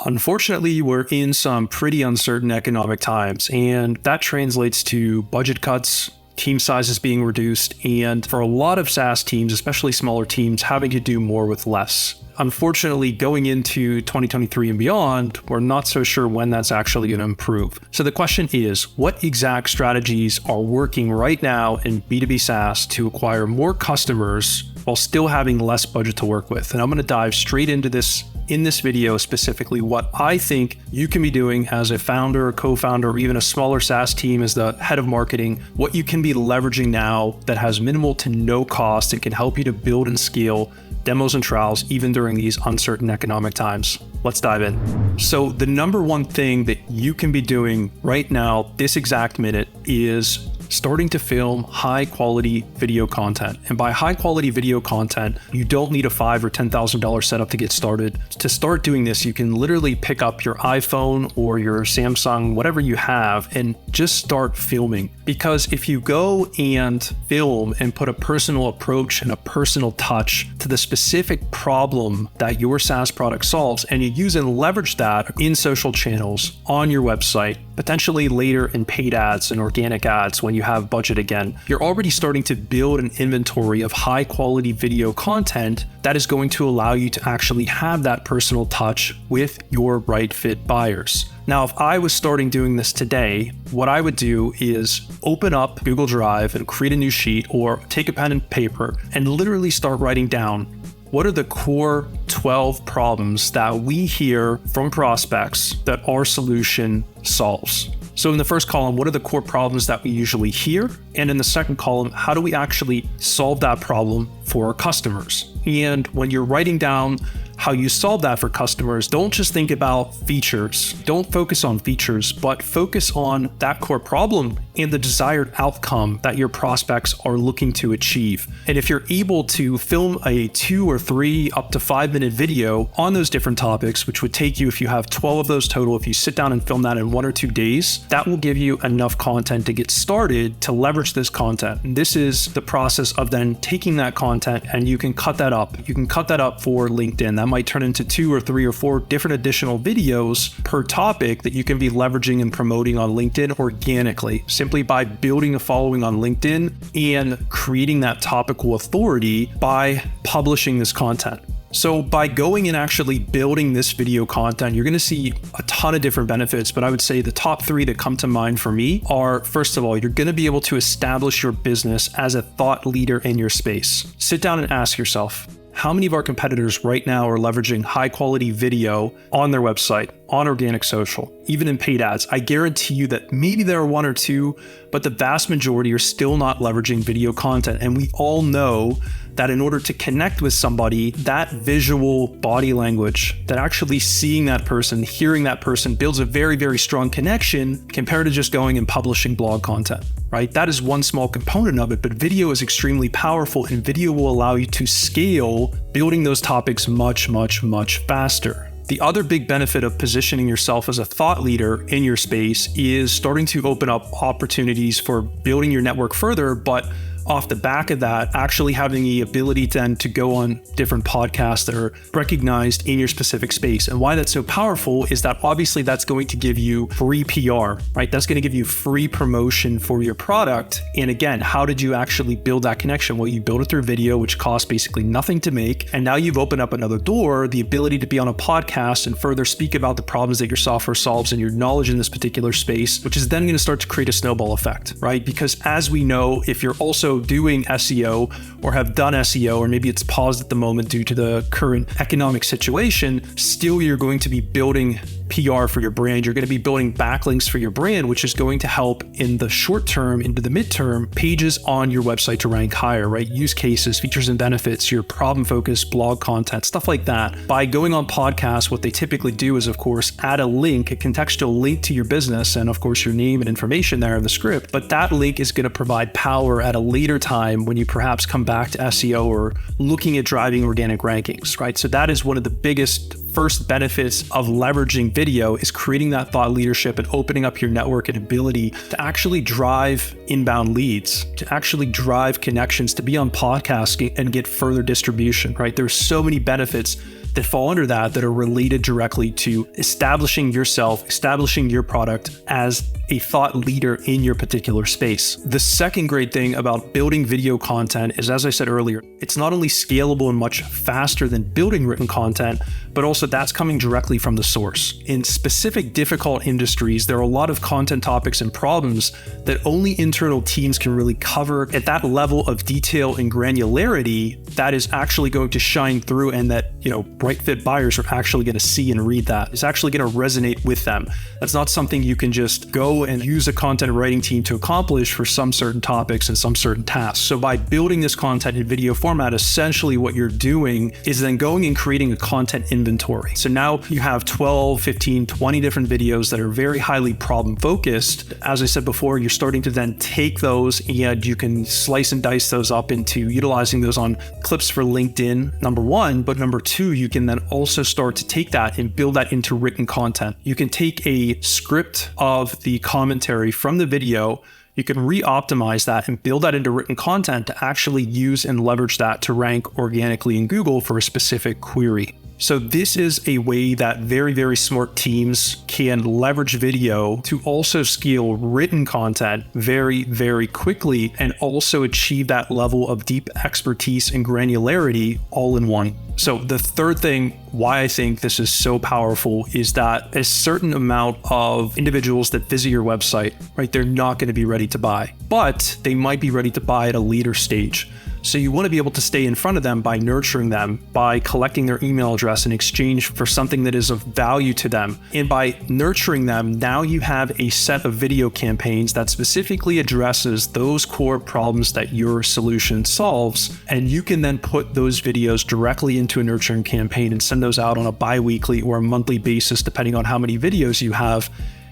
Unfortunately, we're in some pretty uncertain economic times, and that translates to budget cuts, team sizes being reduced, and for a lot of SaaS teams, especially smaller teams, having to do more with less. Unfortunately, going into 2023 and beyond, we're not so sure when that's actually going to improve. So the question is, what exact strategies are working right now in B2B SaaS to acquire more customers while still having less budget to work with? And I'm going to dive straight into this in this video, specifically what I think you can be doing as a founder, a co-founder, or even a smaller SaaS team as the head of marketing, what you can be leveraging now that has minimal to no cost and can help you to build and scale demos and trials even during these uncertain economic times. Let's dive in. So the number one thing that you can be doing right now, this exact minute, is starting to film high quality video content. And by high quality video content, you don't need a $5,000 or $10,000 setup to get started. To start doing this, you can literally pick up your iPhone or your Samsung, whatever you have, and just start filming. Because if you go and film and put a personal approach and a personal touch to the specific problem that your SaaS product solves, and you use and leverage that in social channels, on your website, potentially later in paid ads and organic ads when you have budget again, you're already starting to build an inventory of high quality video content that is going to allow you to actually have that personal touch with your right fit buyers. Now, if I was starting doing this today, what I would do is open up Google Drive and create a new sheet, or take a pen and paper and literally start writing down what are the core 12 problems that we hear from prospects that our solution solves. So in the first column, what are the core problems that we usually hear? And in the second column, how do we actually solve that problem for our customers? And when you're writing down how you solve that for customers, don't just think about features. Don't focus on features, but focus on that core problem and the desired outcome that your prospects are looking to achieve. And if you're able to film a 2 or 3 up to 5 minute video on those different topics, which would take you, if you have 12 of those total, if you sit down and film that in 1 or 2 days, that will give you enough content to get started to leverage this content. And this is the process of then taking that content and you can cut that up. You can cut that up for LinkedIn. That might turn into 2 or 3 or 4 different additional videos per topic that you can be leveraging and promoting on LinkedIn organically, simply by building a following on LinkedIn and creating that topical authority by publishing this content. So by going and actually building this video content, you're going to see a ton of different benefits, but I would say the top 3 that come to mind for me are, first of all, you're going to be able to establish your business as a thought leader in your space. Sit down and ask yourself, how many of our competitors right now are leveraging high quality video on their website, on organic social, even in paid ads? I guarantee you that maybe there are 1 or 2, but the vast majority are still not leveraging video content. And we all know that in order to connect with somebody, that visual body language, that actually seeing that person, hearing that person builds a very, very strong connection compared to just going and publishing blog content, right? That is one small component of it, but video is extremely powerful, and video will allow you to scale building those topics much, much, much faster. The other big benefit of positioning yourself as a thought leader in your space is starting to open up opportunities for building your network further, but off the back of that, actually having the ability then to go on different podcasts that are recognized in your specific space. And why that's so powerful is that obviously that's going to give you free PR, right? That's going to give you free promotion for your product. And again, how did you actually build that connection? Well, you build it through video, which costs basically nothing to make. And now you've opened up another door, the ability to be on a podcast and further speak about the problems that your software solves and your knowledge in this particular space, which is then going to start to create a snowball effect, right? Because as we know, if you're also doing SEO or have done SEO, or maybe it's paused at the moment due to the current economic situation, still you're going to be building PR for your brand. You're going to be building backlinks for your brand, which is going to help in the short term, into the midterm, pages on your website to rank higher, right? Use cases, features and benefits, your problem focus, blog content, stuff like that. By going on podcasts, what they typically do is, of course, add a link, a contextual link to your business, and of course, your name and information there in the script. But that link is going to provide power at a later time when you perhaps come back to SEO or looking at driving organic rankings, right? So that is one of the biggest first benefits of leveraging video is creating that thought leadership and opening up your network and ability to actually drive inbound leads, to actually drive connections, to be on podcasts and get further distribution, right? There's so many benefits that fall under that are related directly to establishing yourself, establishing your product as a thought leader in your particular space. The second great thing about building video content is, as I said earlier, it's not only scalable and much faster than building written content, but also that's coming directly from the source. In specific difficult industries, there are a lot of content topics and problems that only internal teams can really cover at that level of detail and granularity that is actually going to shine through, and that, bright fit buyers are actually going to see and read that. It's actually going to resonate with them. That's not something you can just go and use a content writing team to accomplish for some certain topics and some certain tasks. So by building this content in video format, essentially what you're doing is then going and creating a content inventory. So now you have 12, 15, 20 different videos that are very highly problem focused. As I said before, you're starting to then take those and you can slice and dice those up into utilizing those on clips for LinkedIn, number one. But number two, you can then also start to take that and build that into written content. You can take a script of the commentary from the video, you can re-optimize that and build that into written content to actually use and leverage that to rank organically in Google for a specific query. So this is a way that very, very smart teams can leverage video to also scale written content very, very quickly and also achieve that level of deep expertise and granularity all in one. So the third thing why I think this is so powerful is that a certain amount of individuals that visit your website, right, they're not going to be ready to buy, but they might be ready to buy at a later stage. So you want to be able to stay in front of them by nurturing them, by collecting their email address in exchange for something that is of value to them. And by nurturing them, now you have a set of video campaigns that specifically addresses those core problems that your solution solves. And you can then put those videos directly into a nurturing campaign and send those out on a bi-weekly or a monthly basis, depending on how many videos you have.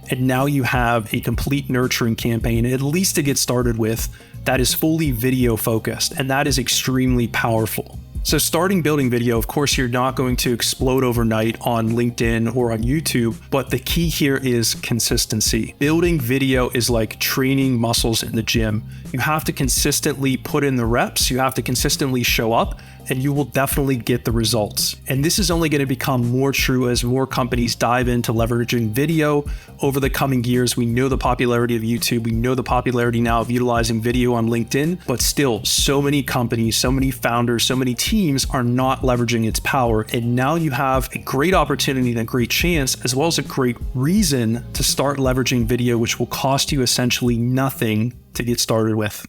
And now you have a complete nurturing campaign, at least to get started with, that is fully video focused, and that is extremely powerful. So starting building video, of course, you're not going to explode overnight on LinkedIn or on YouTube, but the key here is consistency. Building video is like training muscles in the gym. You have to consistently put in the reps, you have to consistently show up, and you will definitely get the results. And this is only going to become more true as more companies dive into leveraging video over the coming years. We know the popularity of YouTube. We know the popularity now of utilizing video on LinkedIn, but still so many companies, so many founders, so many teams are not leveraging its power. And now you have a great opportunity and a great chance, as well as a great reason to start leveraging video, which will cost you essentially nothing to get started with.